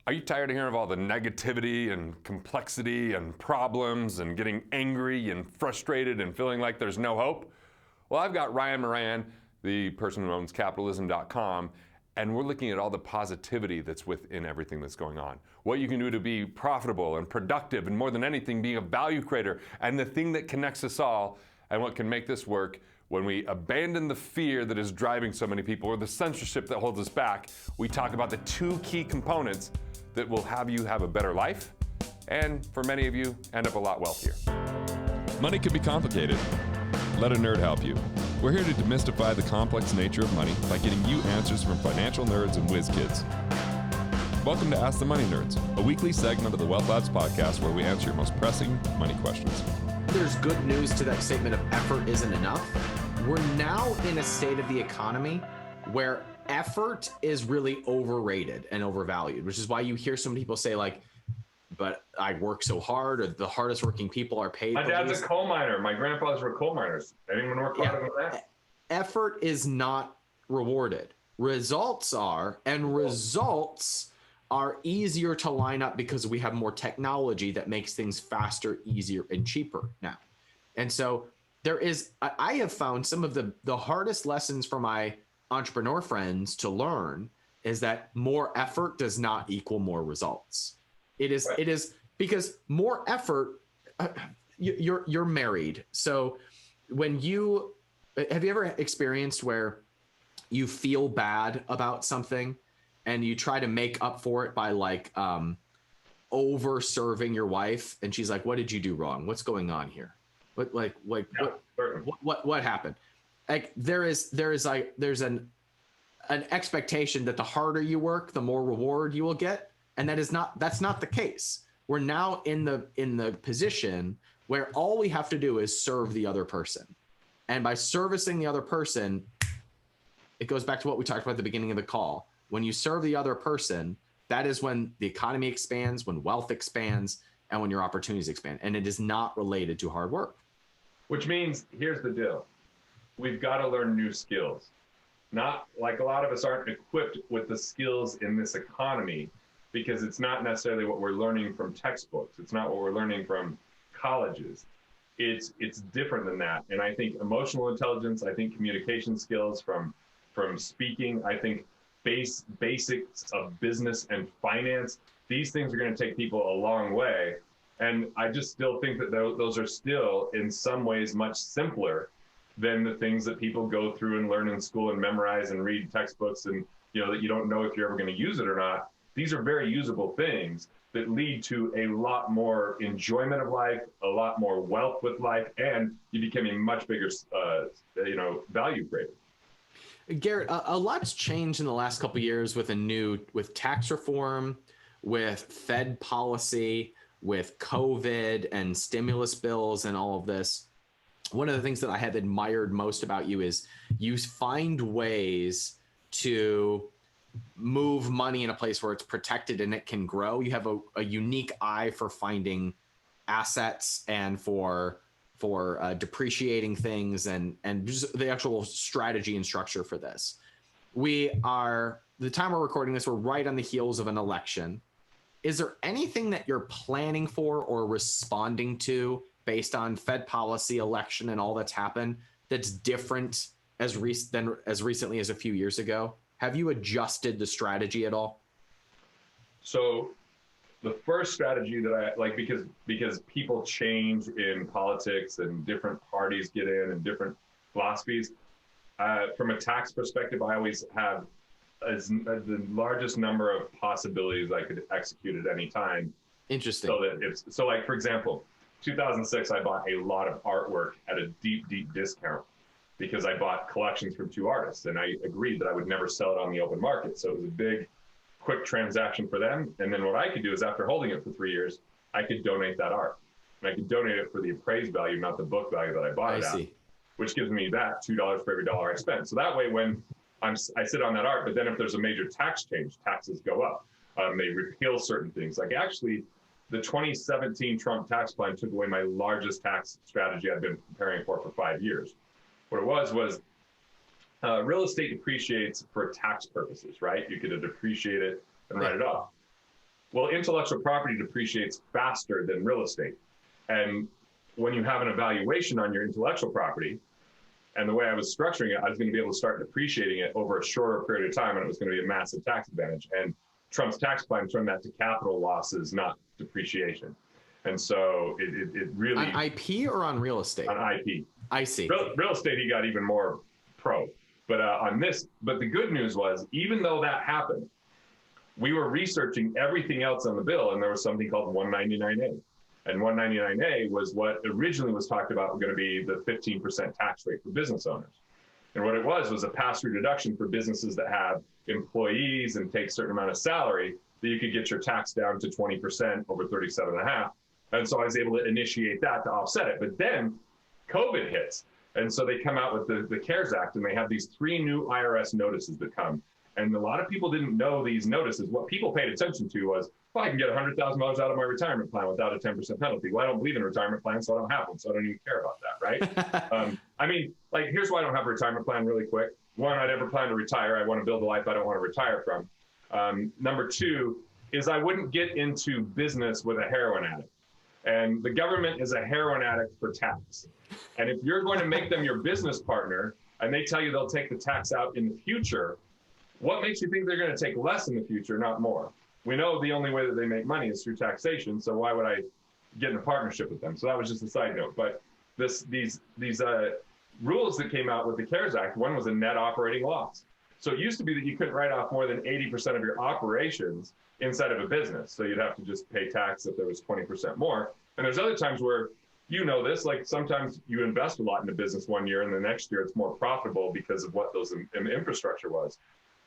Are you tired of hearing of all the negativity and complexity and problems and getting angry and frustrated and feeling like there's no hope? Well, I've got Ryan Moran, the person who owns capitalism.com, and we're looking at all the positivity that's within everything that's going on. What you can do to be profitable and productive, and more than anything, being a value creator, and the thing that connects us all, and what can make this work when we abandon the fear that is driving so many people, or the censorship that holds us back. We talk about the two key components that will have you have a better life, and for many of you, end up a lot wealthier. Money can be complicated. Let a nerd help you. We're here to demystify the complex nature of money by getting you answers from financial nerds and whiz kids. Welcome to Ask the Money Nerds, a weekly segment of the Wealth Labs podcast where we answer your most pressing money questions. There's good news to that statement of effort isn't enough. We're now in a state of the economy where effort is really overrated and overvalued, which is why you hear some people say like, but I work so hard, or the hardest working people are paid. My dad's a coal miner. My grandfathers were coal miners. Anyone work harder than that? Effort is not rewarded. Results are, and results are easier to line up because we have more technology that makes things faster, easier, and cheaper now. And so I have found some of the hardest lessons for my entrepreneur friends to learn is that more effort does not equal more results. It is because more effort, you're married. So have you ever experienced where you feel bad about something and you try to make up for it by like over serving your wife, and she's like, what did you do wrong? What's going on here? What happened? Like there's an expectation that the harder you work, the more reward you will get. And that's not the case. We're now in the position where all we have to do is serve the other person. And by servicing the other person, it goes back to what we talked about at the beginning of the call. When you serve the other person, that is when the economy expands, when wealth expands, and when your opportunities expand. And it is not related to hard work. Which means, here's the deal. We've got to learn new skills. Not like a lot of us aren't equipped with the skills in this economy because it's not necessarily what we're learning from textbooks. It's not what we're learning from colleges. It's different than that. And I think emotional intelligence, I think communication skills from speaking, I think basics of business and finance, these things are going to take people a long way. And I just still think that those are still in some ways much simpler than the things that people go through and learn in school and memorize and read textbooks and that you don't know if you're ever going to use it or not. These are very usable things that lead to a lot more enjoyment of life, a lot more wealth with life, and you become a much bigger, value creator. Garrett, a lot's changed in the last couple of years with tax reform, with Fed policy, with COVID and stimulus bills and all of this. One of the things that I have admired most about you is you find ways to move money in a place where it's protected and it can grow. You have a unique eye for finding assets and for depreciating things and just the actual strategy and structure for this. The time we're recording this, we're right on the heels of an election. Is there anything that you're planning for or responding to based on Fed policy, election, and all that's happened that's different as recently as a few years ago? Have you adjusted the strategy at all? So the first strategy that I like, because people change in politics and different parties get in and different philosophies, from a tax perspective, I always have the largest number of possibilities I could execute at any time. Interesting. So like, for example, 2006, I bought a lot of artwork at a deep, deep discount because I bought collections from two artists and I agreed that I would never sell it on the open market. So it was a big, quick transaction for them. And then what I could do is after holding it for 3 years, I could donate that art. And I could donate it for the appraised value, not the book value that I bought it at, which gives me that $2 for every dollar I spend. So that way, when I sit on that art, but then if there's a major tax change, taxes go up. They repeal certain things. Like actually, the 2017 Trump tax plan took away my largest tax strategy I've been preparing for 5 years. What it was real estate depreciates for tax purposes, right? You could depreciate it and write it off. Well, intellectual property depreciates faster than real estate. And when you have an evaluation on your intellectual property, and the way I was structuring it, I was going to be able to start depreciating it over a shorter period of time, and it was going to be a massive tax advantage. And Trump's tax plan turned that to capital losses, not depreciation. And so it really... On IP or on real estate? On IP. I see. Real estate, he got even more pro. But on this, but the good news was, even though that happened, we were researching everything else on the bill, and there was something called 199A. And 199A was what originally was talked about going to be the 15% tax rate for business owners. And what it was a pass-through deduction for businesses that have employees and take a certain amount of salary, that you could get your tax down to 20% over 37.5. And so I was able to initiate that to offset it. But then COVID hits. And so they come out with the CARES Act, and they have these 3 new IRS notices that come. And a lot of people didn't know these notices. What people paid attention to was, well, I can get $100,000 out of my retirement plan without a 10% penalty. Well, I don't believe in retirement plans, so I don't have one. So I don't even care about that, right? I mean, like, here's why I don't have a retirement plan really quick. One, I never plan to retire. I want to build a life I don't want to retire from. Number 2 is I wouldn't get into business with a heroin addict. And the government is a heroin addict for tax. And if you're going to make them your business partner, and they tell you they'll take the tax out in the future, what makes you think they're going to take less in the future, not more? We know the only way that they make money is through taxation, so why would I get in a partnership with them? So that was just a side note. But these rules that came out with the CARES Act, one was a net operating loss. So it used to be that you couldn't write off more than 80% of your operations inside of a business. So you'd have to just pay tax if there was 20% more. And there's other times where, you know this, like sometimes you invest a lot in a business one year and the next year it's more profitable because of what those infrastructure was.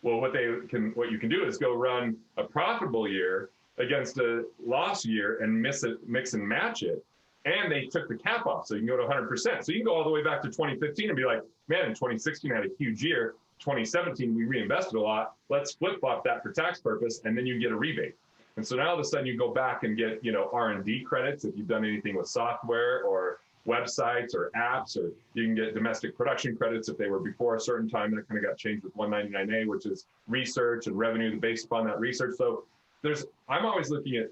Well, what you can do is go run a profitable year against a loss year and mix and match it. And they took the cap off, so you can go to 100%. So you can go all the way back to 2015 and be like, man, in 2016 I had a huge year. 2017 we reinvested a lot. Let's flip-flop that for tax purpose, and then you get a rebate. And so now all of a sudden you go back and get, R&D credits if you've done anything with software or websites or apps, or you can get domestic production credits if they were before a certain time. That kind of got changed with 199A, which is research and revenue based upon that research. So I'm always looking at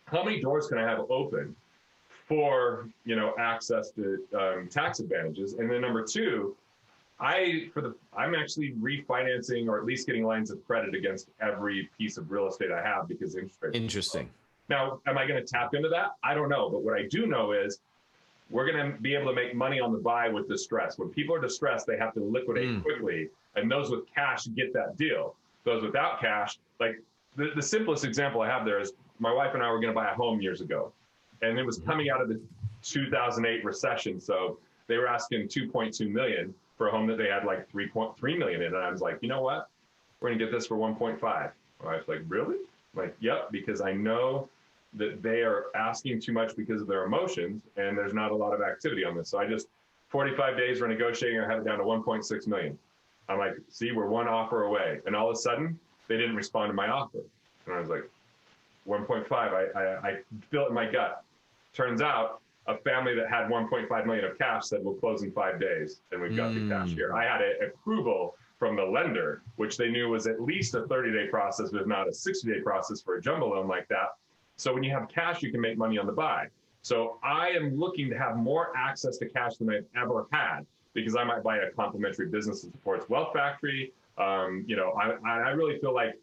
how many doors can I have open for, access to tax advantages. And then number 2, I'm actually refinancing or at least getting lines of credit against every piece of real estate I have because interest rates. Interesting. Now, am I going to tap into that? I don't know. But what I do know is we're going to be able to make money on the buy with distress. When people are distressed, they have to liquidate quickly. And those with cash get that deal. Those without cash, like the simplest example I have there is my wife and I were going to buy a home years ago. And it was coming out of the 2008 recession. So they were asking $2.2 million for a home that they had like $3.3 million in. And I was like, you know what? We're going to get this for 1.5. My wife's like, really? I'm like, yep, because I know that they are asking too much because of their emotions, and there's not a lot of activity on this. So I just, 45 days we're negotiating, I had it down to 1.6 million. I'm like, see, we're one offer away. And all of a sudden, they didn't respond to my offer. And I was like, 1.5, I feel it in my gut. Turns out, a family that had 1.5 million of cash said, we'll close in 5 days, and we've got the cash here. I had an approval from the lender, which they knew was at least a 30-day process, if not a 60-day process for a jumbo loan like that. So when you have cash, you can make money on the buy. So I am looking to have more access to cash than I've ever had, because I might buy a complementary business that supports Wealth Factory. I really feel like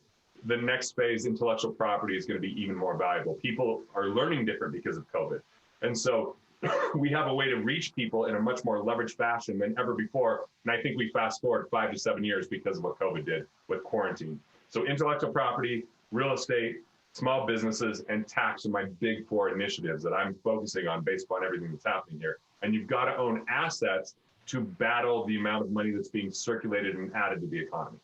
the next phase, intellectual property, is going to be even more valuable. People are learning different because of COVID. And so we have a way to reach people in a much more leveraged fashion than ever before. And I think we fast forward 5 to 7 years because of what COVID did with quarantine. So intellectual property, real estate, small businesses, and tax are my big 4 initiatives that I'm focusing on based upon everything that's happening here. And you've got to own assets to battle the amount of money that's being circulated and added to the economy.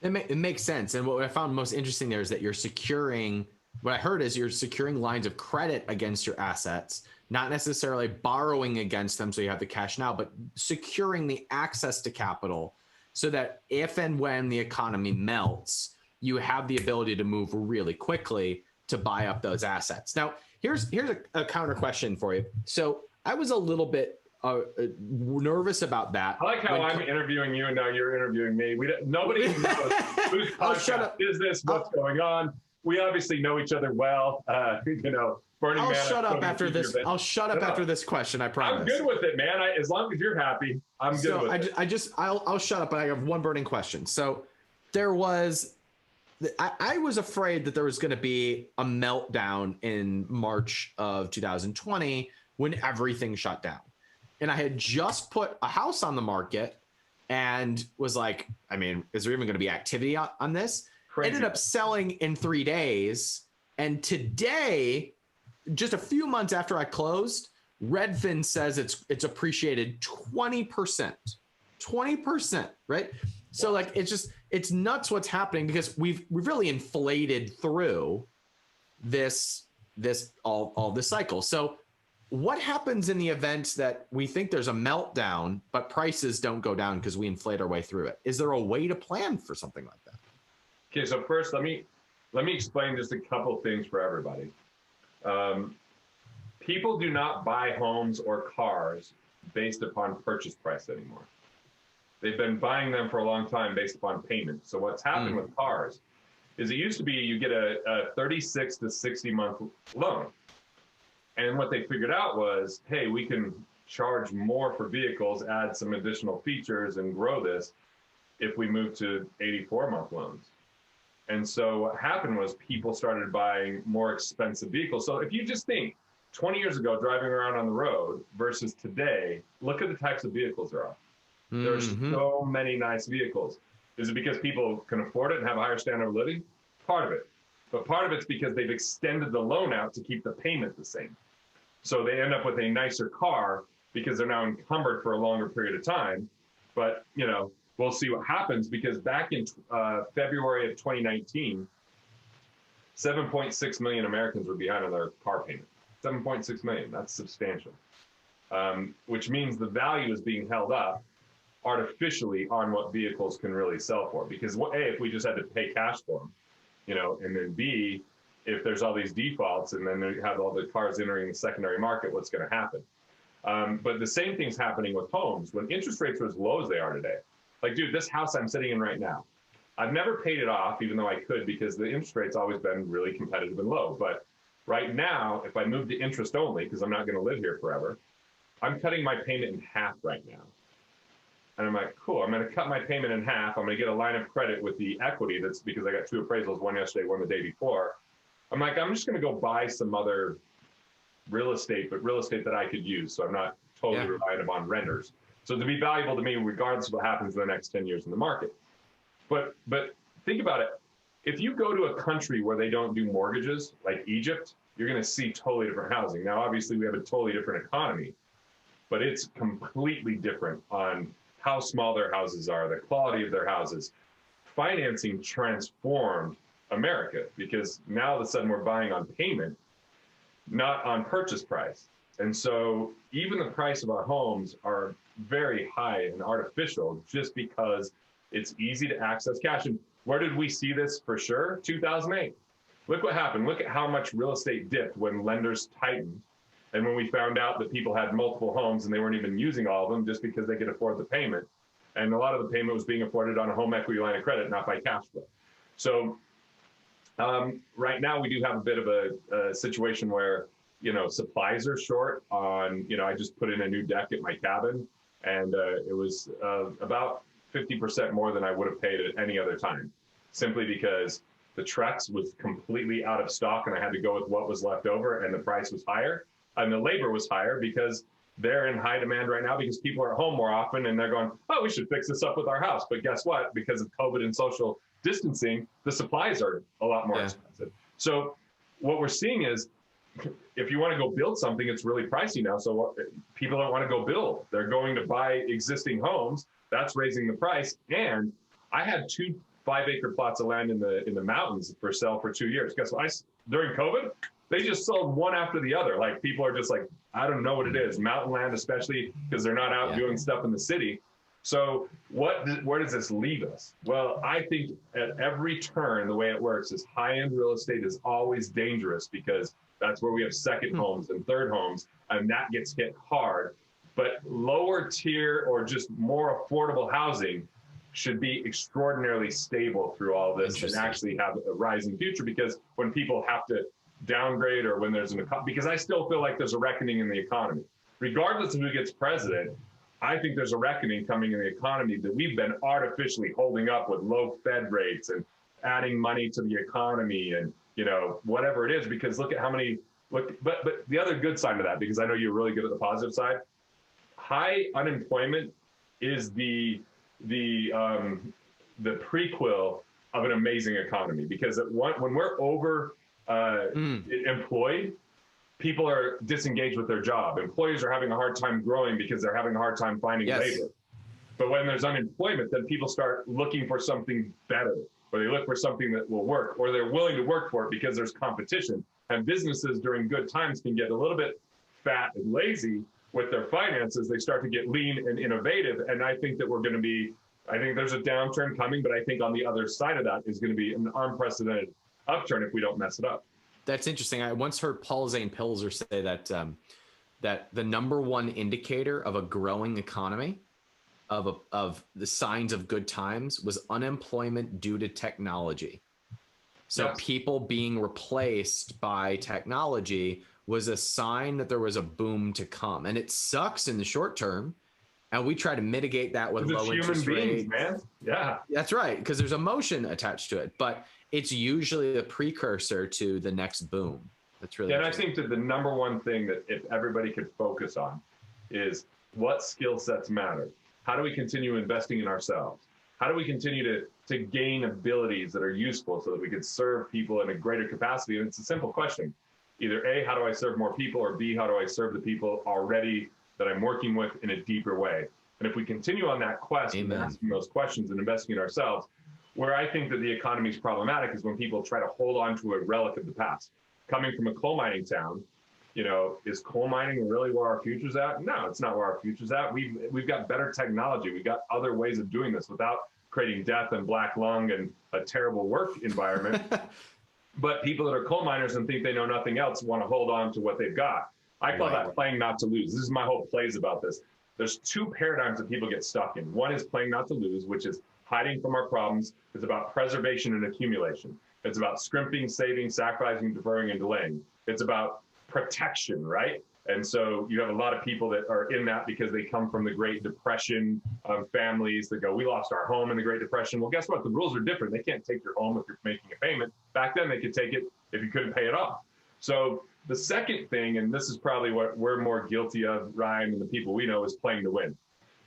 It makes sense. And what I found most interesting there is that you're securing, what I heard is you're securing lines of credit against your assets, not necessarily borrowing against them so you have the cash now, but securing the access to capital so that if and when the economy melts, you have the ability to move really quickly to buy up those assets. Now, here's a counter question for you. So I was a little bit nervous about that. I like how I'm interviewing you and now you're interviewing me. Nobody knows whose podcast is this, what's going on. we obviously know each other well. Burning I'll Man. shut up after this. Event. I'll shut up after this question. I promise. I'm good with it, man. As long as you're happy, I'm good with it. I'll shut up. But I have one burning question. So there was, I was afraid that there was going to be a meltdown in March of 2020 when everything shut down, and I had just put a house on the market and was like, I mean, is there even going to be activity on this? Crazy. Ended up selling in 3 days, and today, just a few months after I closed, Redfin says it's appreciated 20%, right? So like, it's nuts what's happening because we've really inflated through all this cycle. So what happens in the event that we think there's a meltdown, but prices don't go down because we inflate our way through it? Is there a way to plan for something like that? Okay, so first, let me explain just a couple things for everybody. People do not buy homes or cars based upon purchase price anymore. They've been buying them for a long time based upon payment. So what's happened with cars is it used to be you get a 36 to 60 month loan. And what they figured out was, hey, we can charge more for vehicles, add some additional features and grow this if we move to 84-month loans. And so what happened was people started buying more expensive vehicles. So if you just think 20 years ago, driving around on the road versus today, look at the types of vehicles there are. There's so many nice vehicles. Is it because people can afford it and have a higher standard of living? Part of it. But part of it's because they've extended the loan out to keep the payment the same. So they end up with a nicer car because they're now encumbered for a longer period of time. But, we'll see what happens because back in February of 2019, 7.6 million Americans were behind on their car payment. 7.6 million, that's substantial. Which means the value is being held up artificially on what vehicles can really sell for. Because A, if we just had to pay cash for them, and then B, if there's all these defaults and then they have all the cars entering the secondary market, what's going to happen? But the same thing's happening with homes. When interest rates are as low as they are today, like, dude, this house I'm sitting in right now, I've never paid it off, even though I could, because the interest rate's always been really competitive and low. But right now, if I move to interest only, because I'm not going to live here forever, I'm cutting my payment in half right now. And I'm like, cool, I'm going to cut my payment in half. I'm going to get a line of credit with the equity. That's because I got 2 appraisals, one yesterday, one the day before. I'm like, I'm just going to go buy some other real estate, but real estate that I could use. So I'm not totally reliant upon renters. So to be valuable to me, regardless of what happens in the next 10 years in the market. But think about it. If you go to a country where they don't do mortgages, like Egypt, you're going to see totally different housing. Now, obviously, we have a totally different economy, but it's completely different on how small their houses are, the quality of their houses. Financing transformed America because now all of a sudden we're buying on payment, not on purchase price. And so even the price of our homes are very high and artificial just because it's easy to access cash. And where did we see this for sure? 2008. Look what happened. Look at how much real estate dipped when lenders tightened. And when we found out that people had multiple homes and they weren't even using all of them just because they could afford the payment. And a lot of the payment was being afforded on a home equity line of credit, not by cash flow. So right now we do have a bit of a situation where, supplies are short on, I just put in a new deck at my cabin and it was about 50% more than I would have paid at any other time, simply because the Trex was completely out of stock and I had to go with what was left over and the price was higher and the labor was higher because they're in high demand right now because people are at home more often and they're going, oh, we should fix this up with our house. But guess what? Because of COVID and social distancing, the supplies are a lot more expensive. So what we're seeing is if you want to go build something, it's really pricey now. So people don't want to go build. They're going to buy existing homes. That's raising the price. And I had 2 5-acre plots of land in the mountains for sale for 2 years. Guess what? During COVID, they just sold one after the other. Like people are just like, I don't know what it is. Mountain land, especially because they're not out doing stuff in the city. So where does this leave us? Well, I think at every turn, the way it works is high-end real estate is always dangerous because that's where we have second homes and third homes, and that gets hit hard. But lower tier or just more affordable housing should be extraordinarily stable through all this and actually have a rising future. Because when people have to downgrade, or when there's because I still feel like there's a reckoning in the economy, regardless of who gets president. I think there's a reckoning coming in the economy that we've been artificially holding up with low Fed rates and adding money to the economy and, whatever it is, because look at how many, but the other good side of that, because I know you're really good at the positive side, high unemployment is the prequel of an amazing economy, because when we're over employed, people are disengaged with their job. Employers are having a hard time growing because they're having a hard time finding labor. But when there's unemployment, then people start looking for something better, or they look for something that will work, or they're willing to work for it because there's competition. And businesses during good times can get a little bit fat and lazy with their finances. They start to get lean and innovative. And I think that I think there's a downturn coming, but I think on the other side of that is going to be an unprecedented upturn if we don't mess it up. That's interesting. I once heard Paul Zane Pilzer say that that the number one indicator of a growing economy, of the signs of good times, was unemployment due to technology. So people being replaced by technology was a sign that there was a boom to come. And it sucks in the short term. And we try to mitigate that with low interest rates. Man. Yeah, that's right. Because there's emotion attached to it. But it's usually a precursor to the next boom. That's really and I think that the number one thing that if everybody could focus on is what skill sets matter. How do we continue investing in ourselves? How do we continue to gain abilities that are useful so that we can serve people in a greater capacity? And it's a simple question. Either A, how do I serve more people? Or B, how do I serve the people already that I'm working with in a deeper way? And if we continue on that quest and asking those questions and investing in ourselves, where I think that the economy is problematic is when people try to hold on to a relic of the past. Coming from a coal mining town, is coal mining really where our future's at? No, it's not where our future's at. We've got better technology. We've got other ways of doing this without creating death and black lung and a terrible work environment. But people that are coal miners and think they know nothing else want to hold on to what they've got. I call that playing not to lose. This is my whole plays about this. There's two paradigms that people get stuck in. One is playing not to lose, which is hiding from our problems. It's about preservation and accumulation. It's about scrimping, saving, sacrificing, deferring, and delaying. It's about protection, right? And so you have a lot of people that are in that because they come from the Great Depression, families that go, we lost our home in the Great Depression. Well, guess what? The rules are different. They can't take your home if you're making a payment. Back then, they could take it if you couldn't pay it off. So the second thing, and this is probably what we're more guilty of, Ryan, and the people we know, is playing to win.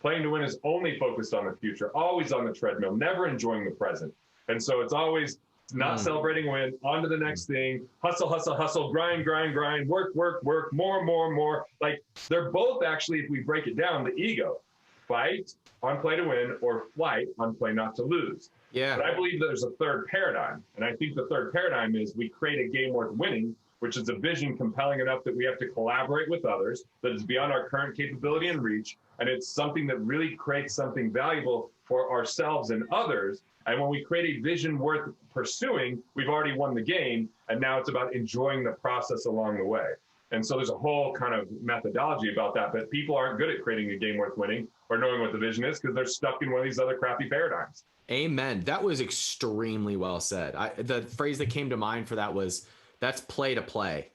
Playing to win is only focused on the future, always on the treadmill, never enjoying the present. And so it's always not celebrating win, on to the next thing, hustle, hustle, hustle, grind, grind, grind, work, work, work, more, more, more. Like they're both actually, if we break it down, the ego. Fight on play to win or flight on play not to lose. Yeah. But I believe there's a third paradigm. And I think the third paradigm is we create a game worth winning, which is a vision compelling enough that we have to collaborate with others, that is beyond our current capability and reach. And it's something that really creates something valuable for ourselves and others. And when we create a vision worth pursuing, we've already won the game. And now it's about enjoying the process along the way. And so there's a whole kind of methodology about that. But people aren't good at creating a game worth winning or knowing what the vision is because they're stuck in one of these other crappy paradigms. Amen. That was extremely well said. The phrase that came to mind for that was, that's play to play.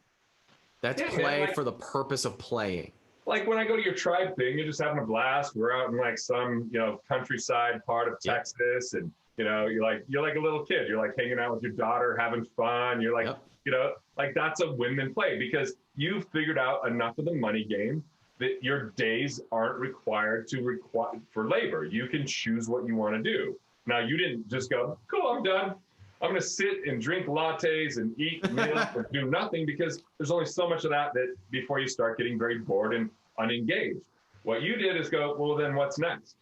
That's play for the purpose of playing. Like when I go to your tribe thing, you're just having a blast. We're out in like some, countryside part of Texas, and you're like a little kid. You're like hanging out with your daughter, having fun. You're like, like that's a win-win play because you've figured out enough of the money game that your days aren't required for labor. You can choose what you want to do. Now, you didn't just go, cool, I'm done. I'm going to sit and drink lattes and eat meals and do nothing because there's only so much of that before you start getting very bored and unengaged. What you did is go, well, then what's next?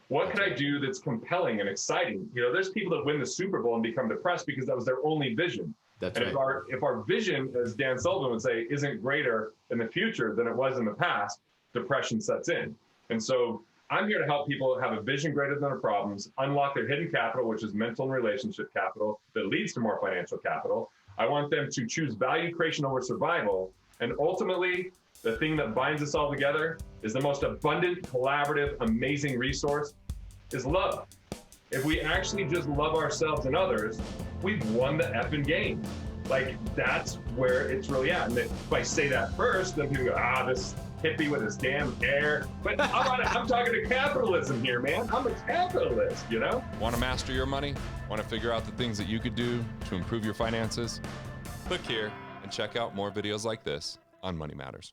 What can I do that's compelling and exciting? There's people that win the Super Bowl and become depressed because that was their only vision. That's and right. if our vision, as Dan Sullivan would say, isn't greater in the future than it was in the past, depression sets in. And so I'm here to help people have a vision greater than their problems, unlock their hidden capital, which is mental and relationship capital that leads to more financial capital. I want them to choose value creation over survival. And ultimately, the thing that binds us all together is the most abundant, collaborative, amazing resource is love. If we actually just love ourselves and others, we've won the effing game. Like, that's where it's really at. And if I say that first, then people go, this hippie with his damn hair. But I'm talking to capitalism here, man. I'm a capitalist, you know? Want to master your money? Want to figure out the things that you could do to improve your finances? Click here and check out more videos like this on Money Matters.